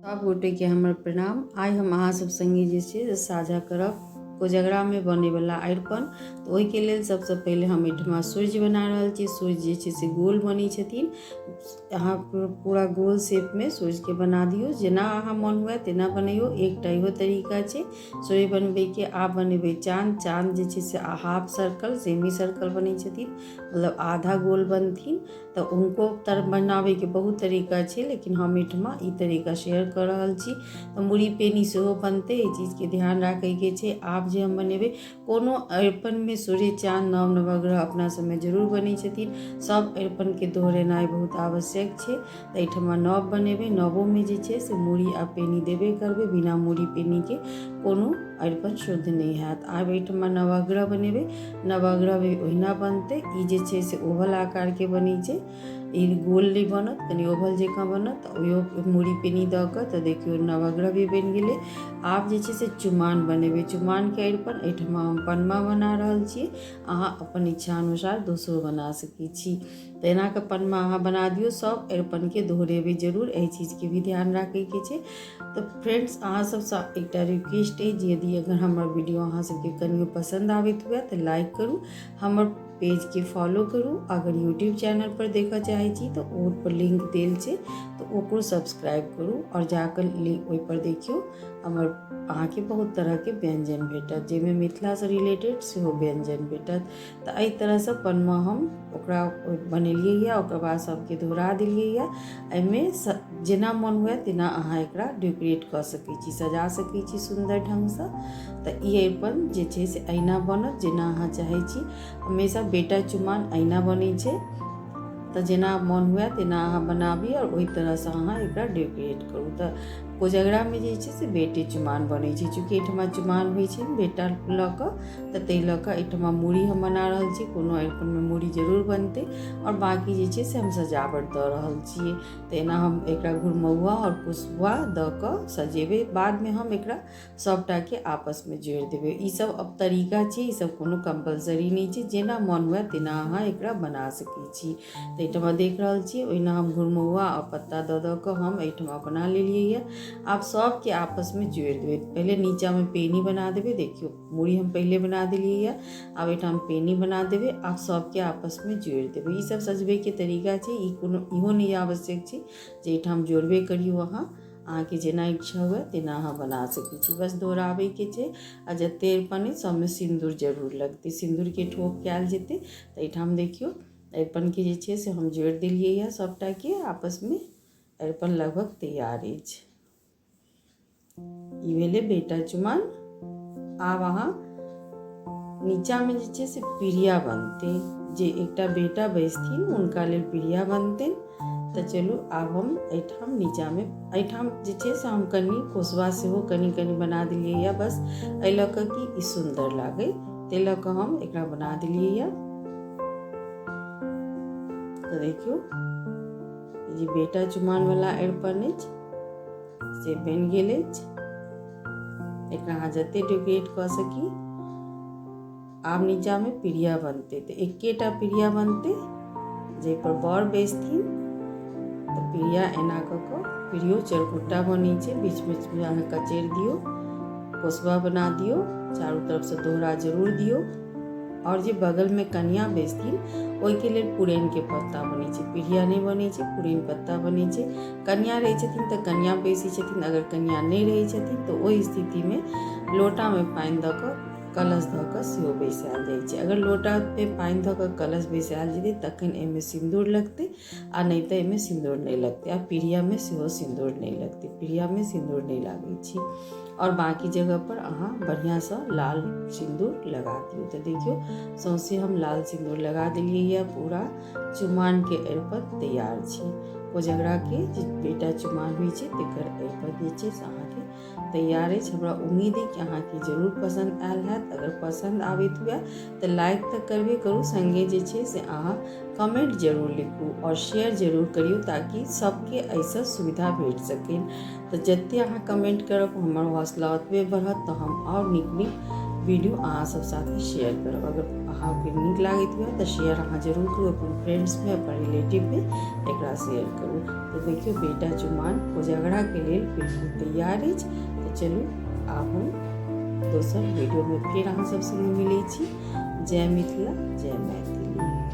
सब गोटे के हमर प्रणाम। आइ हम अहाँ सब संगे जे छै साझा करब कोजगरा में बने वाला अरिपन। तो ओहि के लेल सबसे पहले हम एहिठमा सूर्य बना रहल छी। सूर्य जे छै से गोल बनै छथिन। अहाँ पूरा गोल शेप में सूर्य के बना दियौ, जेना अहाँ मन हुए तेना बनैयो। एकटा इहो तरीका छै सूर्य बनबै के। आप बनेबै चाँद। चाँद जे छै से हाफ सर्कल सेमी सर्कल बनै छथिन, मतलब आधा गोल बनथिन। तो उनको बनावे के बहुत तरीका छै, लेकिन हम एहिठमा ई तरीका शेयर कर रहल छी। तो मूड़ी पेनी सेहो बनते, ई चीज के ध्यान रखे के छै। आप जे हम बनेबै कोनो अरिपन में सूर्य चाँद नव नवग्रह अपना सब में जरूर बनै छथिन। सब अरिपन के दोहरेनाइ बहुत आवश्यक छै। तो एहिठमा नव बनेबै, नवो में जे छै से मूड़ी आ पेनी देबे करबै। बिना मूड़ी पेनी के कोनो अरिपन शुद्ध नहीं हैत। आब एहिठमा नवग्रह बनेबै, नवग्रह भी ओहिना बनते। ई जे छै से ओवल आकार के बनै छै, ई गोल नहीं बनत, कनी ओवल जकाँ बनत। ओहियो मूड़ी पेनी दऽ कऽ तऽ देखियौ नवग्रह भी बनि गेलै। आब जे छै से चुमान बनेबै। चुमान के अरिपन एहिठमा हम पनमा बना रहल छी। अहाँ अपन इच्छा अनुसार दोसरो बना सकै छी। तो एना के पनमा अहाँ बना दियौ। सब अरिपन के दोहरेबै जरूर, एहि चीज के भी ध्यान रखे के छै। तो फ्रेंड्स, अहाँ सबसँ एकटा रिक्वेस्ट है, यदि अगर हमर वीडियो अहाँ सबके कनियो पसंद आबैत हुए तो लाइक करू, हमर पेज के फॉलो करू। अगर यूट्यूब चैनल पर देखऽ चाहे छी तो ओहि पर लिंक देल छै, तो ओकरो सब्सक्राइब करू और जाकर ओहि पर देखियो। हमर अहाँके बहुत तरह के व्यंजन भेटत, जाहिमे मिथिला से रिलेटेड सेहो व्यंजन भेटत। तो एहि तरह से पनमा हम ओकरा बनेलियै या, ओकर बाद सबके दोहरा देलियै या। एहिमे जेना मन हुए तेना अहाँ एकरा डेकोरेट कऽ सकै छी, सजा सकै छी सुंदर ढंग से। तो ई अरिपन जे छै से अहिना बनत जेना अहाँ चाहे छी। हमेशा बेटा चुमान अहिना बनै छै। तो जेना मन हुए तेना अहाँ बनाबी और ओहि तरह से अहाँ एकरा डेकोरेट करू। तो कोजगरा में जे छै से बेटे चुमान बनै छै, चूँकि एहिठमा चुमान होइ छै बेटा लऽ कऽ, तऽ ताहि लऽ कऽ एहिठमा मूड़ी हम बना रहल छी। कोनो अरिपन में मूड़ी जरूर बनतै, और बाकी जे छै से हम सजावट दऽ रहल छियै। तो एना हम एकरा घुरमौआ और कुशबा दऽ कऽ सजेबै। बाद में हम एकरा सबटा के आपस में जोड़ि देबै। ई सब अब तरीका छै, ई सब कोनो कंपलसरी नहीं छै। जेना मन हुए तेना अहाँ एकरा बना सकै छी। तो एहिठमा देख रहल छी, ओहिना हम घुरमौआ और पत्ता दऽ कऽ हम एहिठमा बना लेलियै है। आप सब के आपस में जोड़ देबै। पहले नीचा में पेनी बना देबै। देखियो मूड़ी हम पहले बना देलियै है, आब एहिठाम पेनी बना देबै। आप सब के आपस में जोड़ देबै। ई सब सजबै के तरीका छै, ई कोनो इहो नहीं आवश्यक छै जे एहिठाम जोड़बे करियो। अहाँ के जेना इच्छा हुए तेना अहाँ बना सकै छी, बस दोहराबै के छै। आ जते अरिपन अइ सबमे सिन्दूर जरूर लगतै, सिन्दूर के ठोप कयल जेतै। तो एहिठाम देखियो अरिपन के जे छै से हम जोड़ि देलियै है सबटा के आपस में। अरिपन लगभग तैयार अछि। ई भेलै बेटा चुमान। आब अहाँ नीचा में जे छै से पीढ़िया बनते, जे एकटा बेटा बैसथिन हुनका लेल पीढ़िया बनतनि। तो चलू आब हम एहिठाम नीचा में एहिठाम जे छै से हम कनी कोसवा सेहो कनी कनी बना देलियै या, बस एहि लऽ कऽ कि ई सुंदर लागे ताहि लऽ कऽ हम एकरा बना देलियै या। तो देखियो ई जे बेटा चुमान वाला अरिपन अछि से बनि गेल अछि। एकरा अहाँ जते डेकोरेट कऽ सकी। आब नीचा में पीढ़िया बनते, तो एकेटा पीढ़िया बनते जाहि पर बर बैसथिन। तो पीढ़िया एना कऽ कऽ पीढ़ियो चरकुट्टा बनै छै, बीच बीच में अहाँ कचेर दियो, कोसवा बना दियो, चारों तरफ से दोहरा जरूर दियो। और जे बगल में कन्या बैसथिन ओहिके लेल पुरैन के पत्ता बनै छै, पीढ़िया नहीं बनै छै, पुरैन पत्ता बनै छै। कन्या रहै छथिन तऽ कन्या बैसै छथिन, अगर कन्या नहीं रहै छथिन तो ओहि स्थिति में लोटा में पानि दऽ कऽ कलश धऽ कऽ सेहो बैसायल जाइ छै। अगर लोटा पे पानि धऽ कऽ कलश बैसायल जेतै तखन एहिमे सिन्दूर लगतै, आ नहीं तऽ एहिमे सिन्दूर नहीं लगतै। आ पीढ़िया में सेहो सिन्दूर नहीं लगतै, पीढ़िया में सिन्दूर नहीं लागै छै। और बाकी जगह पर अहाँ बढ़िया से लाल सिंदूर लगा दियो। तो देखियो सौंसे हम लाल सिंदूर लगा देलियै या। पूरा चुमान के अरिपन तैयार छै। कोजगरा के जे बेटा चुमान होइ छै तेकर अरिपन जे छै से अहाँके तैयार अछि। हमरा उम्मीद है कि अहाँके जरूर पसंद आयल हैत। अगर पसंद आबैत हुए तो लाइक तो करबे करू, संगे जे छै से अहाँ कमेंट जरूर लिखू और शेयर जरूर करियो, ताकि सबके एहिसँ सुविधा भेट सकै। तो जते अहाँ कमेंट करब हमर हौसला ओतबे बढ़त, तो हम और नीक नीक वीडियो अहाँ सब साथे शेयर करब। अगर अहाँके नीक लागैत हुए तऽ शेयर अहाँ जरूर करू अपन फ्रेंड्समे, अपन रिलेटिवमे एकरा शेयर करू। तऽ देखियौ बेटा चुमाओन कोजगराके लेल बिल्कुल तैयार अछि। तऽ चलू आब हम दोसर वीडियोमे फेर अहाँ सब संगे मिलै छी। जय मिथिला, जय मैथिली।